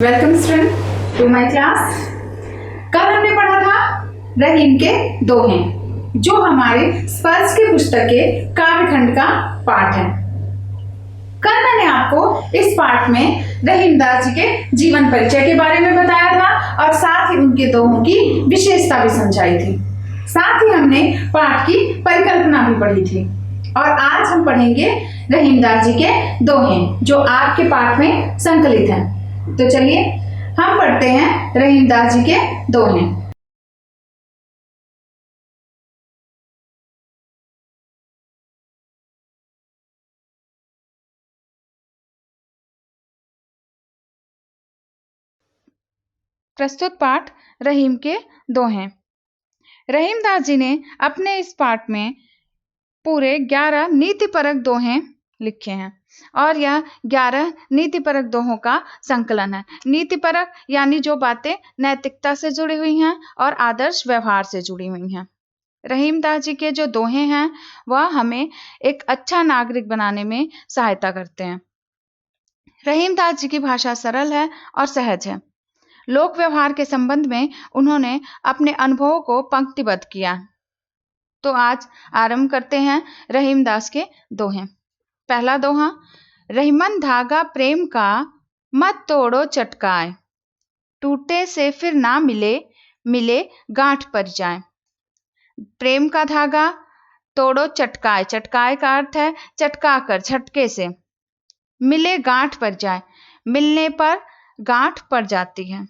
Welcome student to my class. कल हमने पढ़ा था रहीम के दोहे, जो हमारे स्पर्श की पुस्तक के काव्यखंड का पाठ है। कल मैंने आपको इस पाठ में रहीमदास जी के जीवन परिचय के बारे में बताया था और साथ ही उनके दोहों की विशेषता भी समझाई थी। साथ ही हमने पाठ की परिकल्पना भी पढ़ी थी और आज हम पढ़ेंगे रहीमदास जी के दोहे, जो आपके पाठ में संकलित हैं। तो चलिए हम पढ़ते हैं रहीमदास जी के दोहे। प्रस्तुत पाठ रहीम के दोहे। रहीमदास जी ने अपने इस पाठ में पूरे 11 नीतिपरक दोहे लिखे हैं और यह 11 नीतिपरक दोहों का संकलन है। नीतिपरक यानी जो बातें नैतिकता से जुड़ी हुई हैं और आदर्श व्यवहार से जुड़ी हुई हैं। रहीमदास जी के जो दोहे हैं वह हमें एक अच्छा नागरिक बनाने में सहायता करते हैं। रहीमदास जी की भाषा सरल है और सहज है। लोक व्यवहार के संबंध में उन्होंने अपने अनुभवों को पंक्तिबद्ध किया। तो आज आरंभ करते हैं रहीमदास के दोहे। पहला दोहा, रहीमन धागा प्रेम का मत तोड़ो चटकाए, टूटे से फिर ना मिले, मिले गांठ पर जाए। प्रेम का धागा तोड़ो चटकाए, चटकाए का अर्थ है चटका कर, झटके से। मिले गांठ पर जाए, मिलने पर गांठ पड़ जाती है।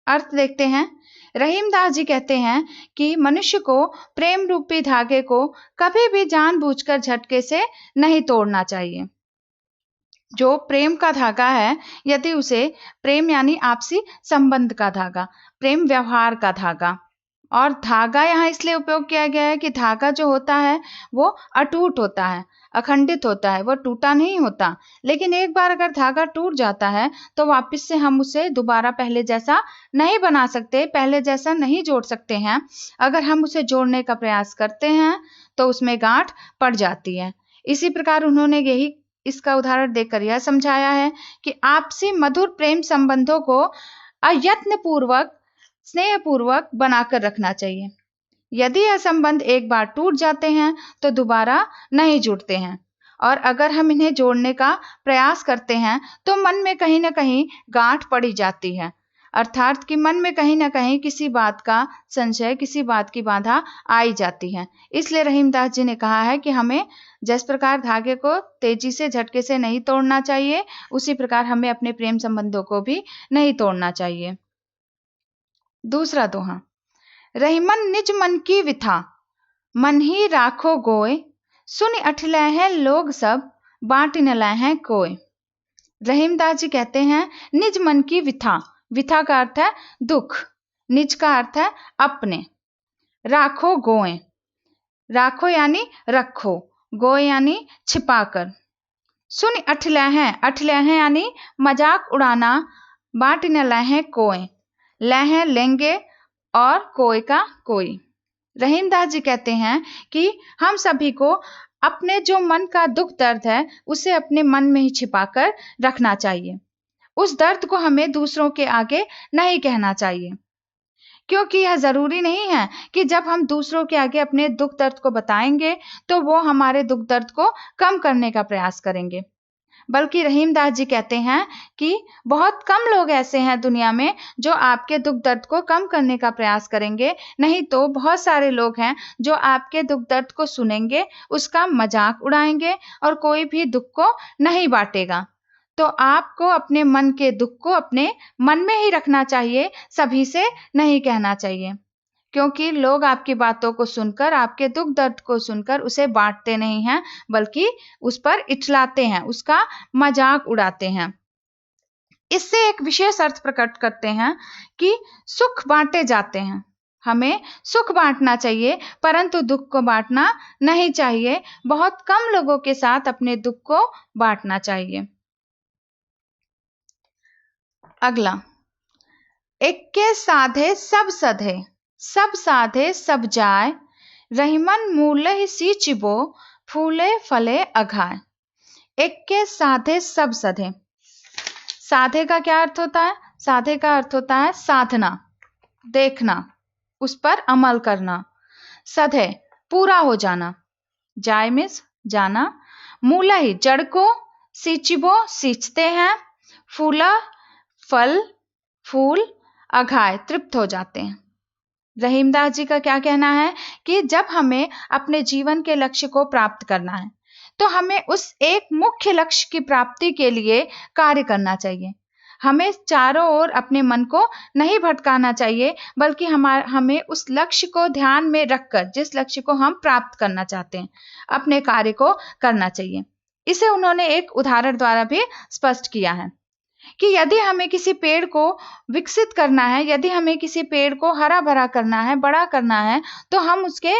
अर्थ देखते हैं। रहीमदास जी कहते हैं कि मनुष्य को प्रेम रूपी धागे को कभी भी जानबूझकर झटके से नहीं तोड़ना चाहिए। जो प्रेम का धागा है, यदि उसे, प्रेम यानी आपसी संबंध का धागा, प्रेम व्यवहार का धागा, और धागा यहाँ इसलिए उपयोग किया गया है कि धागा जो होता है वो अटूट होता है, अखंडित होता है, वो टूटा नहीं होता। लेकिन एक बार अगर धागा टूट जाता है तो वापस से हम उसे दोबारा पहले जैसा नहीं बना सकते, पहले जैसा नहीं जोड़ सकते हैं। अगर हम उसे जोड़ने का प्रयास करते हैं तो उसमें गांठ पड़ जाती है। इसी प्रकार उन्होंने यही इसका उदाहरण देकर यह समझाया है कि आपसी मधुर प्रेम संबंधों को अयत्न पूर्वक, स्नेहपूर्वक बनाकर रखना चाहिए। यदि यह संबंध एक बार टूट जाते हैं तो दोबारा नहीं जुड़ते हैं, और अगर हम इन्हें जोड़ने का प्रयास करते हैं तो मन में कहीं ना कहीं गांठ पड़ी जाती है। अर्थात कि मन में कहीं ना कहीं किसी बात का संशय, किसी बात की बाधा आई जाती है। इसलिए रहीमदास जी ने कहा है कि हमें जिस प्रकार धागे को तेजी से, झटके से नहीं तोड़ना चाहिए, उसी प्रकार हमें अपने प्रेम संबंधों को भी नहीं तोड़ना चाहिए। दूसरा दोहा, रहीमन निज मन की विथा, मन ही राखो गोय, सुन अठलै हैं लोग सब, बांट न लै हैं कोय। रहीमदास जी कहते हैं निज मन की विथा, विथा का अर्थ है दुख, निज का अर्थ है अपने, राखो गोय, राखो यानी रखो, गोय यानी छिपाकर। सुन अठलै हैं, अठलै हैं यानी मजाक उड़ाना, बांट न लै हैं कोय, लै हैं लेंगे और कोय का कोई। रहीमदास जी कहते हैं कि हम सभी को अपने जो मन का दुख दर्द है उसे अपने मन में ही छिपाकर रखना चाहिए। उस दर्द को हमें दूसरों के आगे नहीं कहना चाहिए, क्योंकि यह जरूरी नहीं है कि जब हम दूसरों के आगे अपने दुख दर्द को बताएंगे तो वो हमारे दुख दर्द को कम करने का प्रयास करेंगे। बल्कि रहीमदास जी कहते हैं कि बहुत कम लोग ऐसे हैं दुनिया में जो आपके दुख दर्द को कम करने का प्रयास करेंगे, नहीं तो बहुत सारे लोग हैं जो आपके दुख दर्द को सुनेंगे, उसका मजाक उड़ाएंगे और कोई भी दुख को नहीं बांटेगा। तो आपको अपने मन के दुख को अपने मन में ही रखना चाहिए, सभी से नहीं कहना चाहिए, क्योंकि लोग आपकी बातों को सुनकर, आपके दुख दर्द को सुनकर उसे बांटते नहीं हैं, बल्कि उस पर इठलाते हैं, उसका मजाक उड़ाते हैं। इससे एक विशेष अर्थ प्रकट करते हैं कि सुख बांटे जाते हैं। हमें सुख बांटना चाहिए परंतु दुख को बांटना नहीं चाहिए। बहुत कम लोगों के साथ अपने दुख को बांटना चाहिए। अगला, एक्के साधे सब सधे, सब साधे सब जाय, रहीमन मूलहि सींचिबो, फूले फले अघाय। एक्के साधे सब सधे, साधे का क्या अर्थ होता है? साधे का अर्थ होता है साधना, देखना, उस पर अमल करना। सधे पूरा हो जाना। जाय मीन्स जाना। मूला ही जड़ को, सींचिबो सींचते हैं, फूला फल फूल, अघाय तृप्त हो जाते हैं। रहीमदास जी का क्या कहना है कि जब हमें अपने जीवन के लक्ष्य को प्राप्त करना है तो हमें उस एक मुख्य लक्ष्य की प्राप्ति के लिए कार्य करना चाहिए। हमें चारों ओर अपने मन को नहीं भटकाना चाहिए, बल्कि हमें उस लक्ष्य को ध्यान में रखकर, जिस लक्ष्य को हम प्राप्त करना चाहते हैं, अपने कार्य को करना चाहिए। इसे उन्होंने एक उदाहरण द्वारा भी स्पष्ट किया है कि यदि हमें किसी पेड़ को विकसित करना है, यदि हमें किसी पेड़ को हरा भरा करना है, बड़ा करना है, तो हम उसके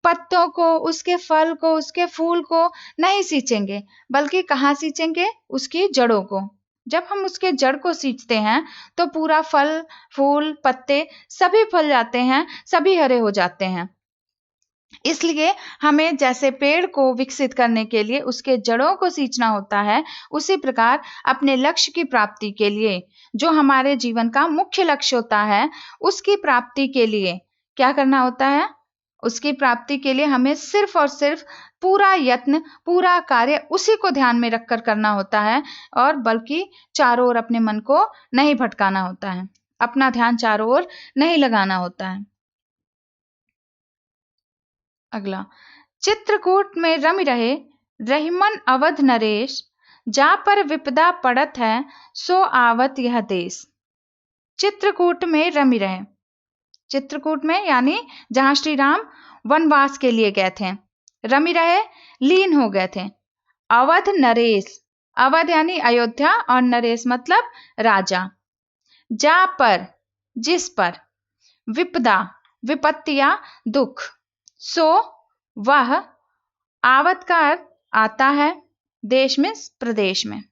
पत्तों को, उसके फल को, उसके फूल को नहीं सींचेंगे, बल्कि कहाँ सींचेंगे? उसकी जड़ों को। जब हम उसके जड़ को सींचते हैं तो पूरा फल फूल पत्ते सभी फल जाते हैं, सभी हरे हो जाते हैं। इसलिए हमें जैसे पेड़ को विकसित करने के लिए उसके जड़ों को सींचना होता है, उसी प्रकार अपने लक्ष्य की प्राप्ति के लिए, जो हमारे जीवन का मुख्य लक्ष्य होता है, उसकी प्राप्ति के लिए क्या करना होता है? उसकी प्राप्ति के लिए हमें सिर्फ और सिर्फ पूरा यत्न, पूरा कार्य उसी को ध्यान में रखकर करना होता है, और बल्कि चारों ओर अपने मन को नहीं भटकाना होता है, अपना ध्यान चारों ओर नहीं लगाना होता है। अगला, चित्रकूट में रमि रहे रहीमन अवध नरेश, जा पर विपदा पड़त है सो आवत यह देश। चित्रकूट में रमि रहे, चित्रकूट में यानी जहां श्री राम वनवास के लिए गए थे, रमि रहे लीन हो गए थे। अवध नरेश, अवध यानी अयोध्या और नरेश मतलब राजा। जा पर जिस पर, विपदा विपत्तियां दुख, सो वह, आवत का अर्थ आता है, देश में प्रदेश में।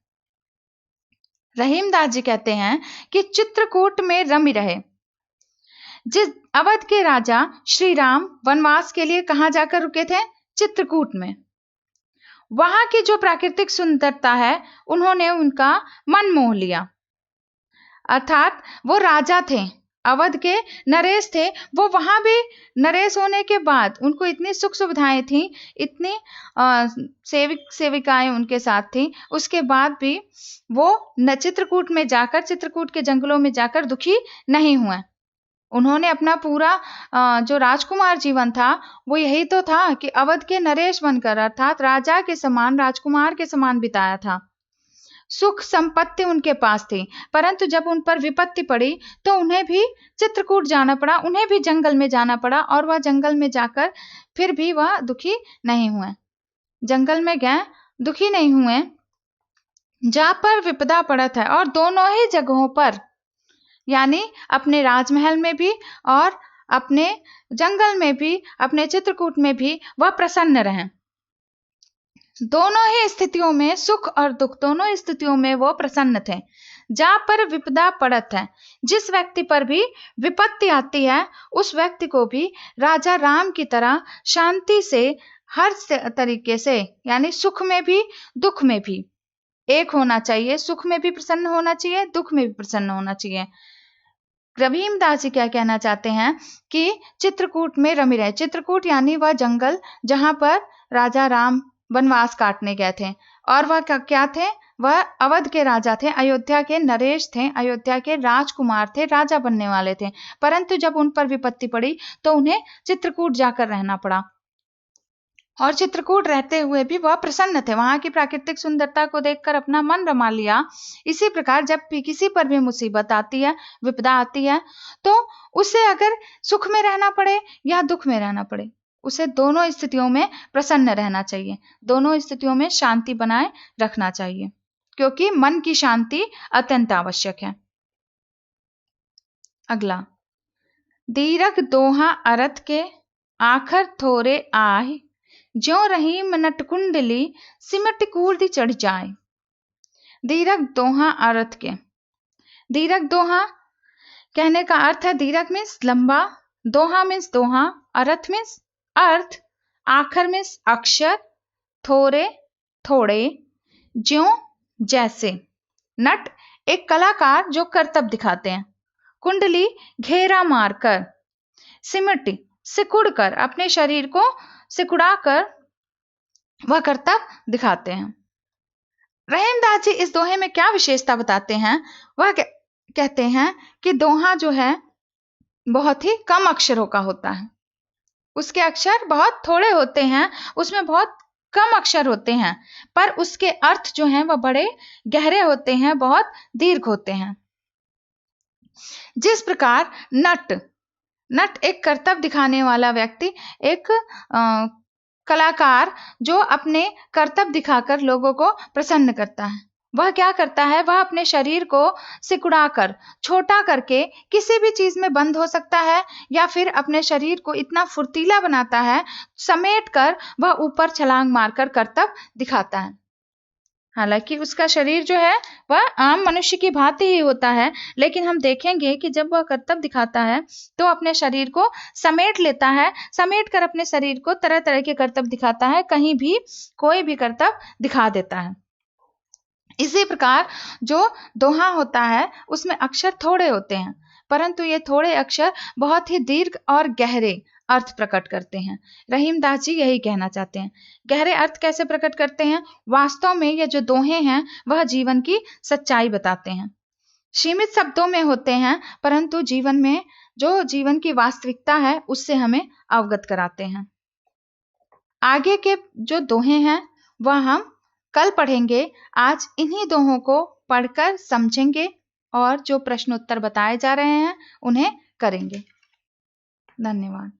रहीमदास जी कहते हैं कि चित्रकूट में रमि रहे। जिस अवध के राजा श्री राम वनवास के लिए कहां जाकर रुके थे? चित्रकूट में। वहां की जो प्राकृतिक सुंदरता है, उन्होंने उनका मन मोह लिया। अर्थात वो राजा थे, अवध के नरेश थे, वो वहां भी नरेश होने के बाद उनको इतनी सुख सुविधाएं थी, इतनी सेविक सेविकाएं उनके साथ थी, उसके बाद भी वो चित्रकूट में जाकर, चित्रकूट के जंगलों में जाकर दुखी नहीं हुए। उन्होंने अपना पूरा जो राजकुमार जीवन था, वो यही तो था कि अवध के नरेश बनकर, अर्थात राजा के समान, राजकुमार के समान बिताया था। सुख संपत्ति उनके पास थी, परंतु जब उन पर विपत्ति पड़ी तो उन्हें भी चित्रकूट जाना पड़ा, उन्हें भी जंगल में जाना पड़ा, और वह जंगल में जाकर फिर भी वह दुखी नहीं हुए। जंगल में गए, दुखी नहीं हुए। जा पर विपदा पड़त है, और दोनों ही जगहों पर, यानी अपने राजमहल में भी और अपने जंगल में भी, अपने चित्रकूट में भी वह प्रसन्न रहे। दोनों ही स्थितियों में, सुख और दुख दोनों स्थितियों में वो प्रसन्न थे। जा पर विपदा पड़त है, जिस व्यक्ति पर भी विपत्ति आती है, उस व्यक्ति को भी राजा राम की तरह शांति से, हर तरीके से, यानी सुख में भी दुख में भी एक होना चाहिए। सुख में भी प्रसन्न होना चाहिए, दुख में भी प्रसन्न होना चाहिए। रहीमदास जी क्या कहना चाहते हैं कि चित्रकूट में रमि रहे। चित्रकूट यानी वह जंगल जहां पर राजा राम वनवास काटने गए थे, और वह क्या थे? वह अवध के राजा थे, अयोध्या के नरेश थे, अयोध्या के राजकुमार थे, राजा बनने वाले थे। परंतु जब उन पर विपत्ति पड़ी तो उन्हें चित्रकूट जाकर रहना पड़ा, और चित्रकूट रहते हुए भी वह प्रसन्न थे, वहां की प्राकृतिक सुंदरता को देखकर अपना मन रमा लिया। इसी प्रकार जब भी किसी पर भी मुसीबत आती है, विपदा आती है, तो उसे अगर सुख में रहना पड़े या दुख में रहना पड़े, उसे दोनों स्थितियों में प्रसन्न रहना चाहिए, दोनों स्थितियों में शांति बनाए रखना चाहिए, क्योंकि मन की शांति अत्यंत आवश्यक है। अगला, दीरक दोहा अरथ के, आखर थोरे आह, ज्यों रहीम नटकुंडली सिमट कूद चढ़ जाए। दीरक दोहा अर्थ के, दीरक दोहा कहने का अर्थ है, दीरक मीन्स लंबा, दोहा मीन्स दोहा, अर्थ मीन्स अर्थ, आखर मीन्स अक्षर, थोरे थोड़े, ज्यों जैसे, नट एक कलाकार जो करतब दिखाते हैं। कुंडली घेरा मारकर, सिमट सिकुड़कर, अपने शरीर को सिकुड़ाकर वह करतब दिखाते हैं। रहीमदास जी इस दोहे में क्या विशेषता बताते हैं? वह कहते हैं कि दोहा जो है बहुत ही कम अक्षरों का होता है, उसके अक्षर बहुत थोड़े होते हैं, उसमें बहुत कम अक्षर होते हैं, पर उसके अर्थ जो हैं वह बड़े गहरे होते हैं, बहुत दीर्घ होते हैं। जिस प्रकार नट एक करतब दिखाने वाला व्यक्ति, एक कलाकार जो अपने करतब दिखाकर लोगों को प्रसन्न करता है, वह क्या करता है? वह अपने शरीर को सिकुड़ाकर, छोटा करके किसी भी चीज में बंद हो सकता है, या फिर अपने शरीर को इतना फुर्तीला बनाता है, समेट कर वह ऊपर छलांग मारकर करतब दिखाता है। हालांकि उसका शरीर जो है वह आम मनुष्य की भांति ही होता है, लेकिन हम देखेंगे कि जब वह करतब दिखाता है तो अपने शरीर को समेट लेता है, समेट कर अपने शरीर को तरह तरह के करतब दिखाता है, कहीं भी कोई भी करतब दिखा देता है। इसी प्रकार जो दोहा होता है उसमें अक्षर थोड़े होते हैं, परंतु ये थोड़े अक्षर बहुत ही दीर्घ और गहरे अर्थ प्रकट करते हैं। रहीमदास जी यही कहना चाहते हैं। गहरे अर्थ कैसे प्रकट करते हैं? वास्तव में ये जो दोहे हैं वह जीवन की सच्चाई बताते हैं। सीमित शब्दों में होते हैं, परंतु जीवन में जो जीवन की वास्तविकता है उससे हमें अवगत कराते हैं। आगे के जो दोहे हैं वह हम कल पढ़ेंगे। आज इन्हीं दोहों को पढ़कर समझेंगे और जो प्रश्नोत्तर बताए जा रहे हैं उन्हें करेंगे। धन्यवाद।